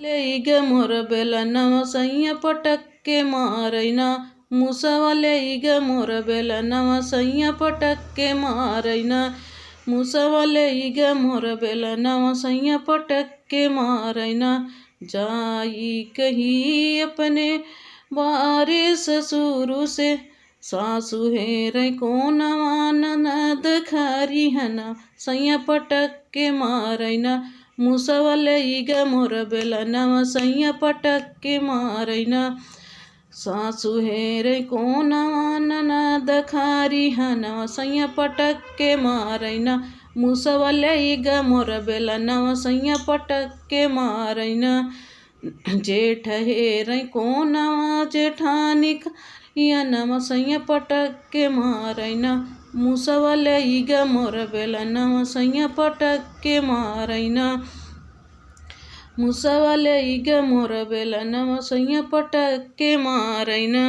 लेइग मोर बेलनवा सैया पटक के मारैना। मुसवा लेइग मोर बेलनवा सैया पटक के मारैना। मुसवा लेइग मोर बेलनवा सैया पटक के मारैना। जाई कही अपने बारे ससुर से, सासु हेरै कोनवा ननद खारी हना। सैया पटक के मारैना। मुसवा लेइग मोर बेलनवा सैया पटक के मारैना। सासु हेरै कोनवा ननद खारी हना। सैया पटक के मारैना। मुसवा लेइग मोर बेलनवा सैया पटक के मारैना। जेठ हेरै कोनवा जेठानी खारियनवा। सैया पटक के मारैना। मुसवा लेइग मोर बेलनवा सैया पटक के मारैना। मुसवा लेइग मोर बेलनवा सैया पटक के मारैना।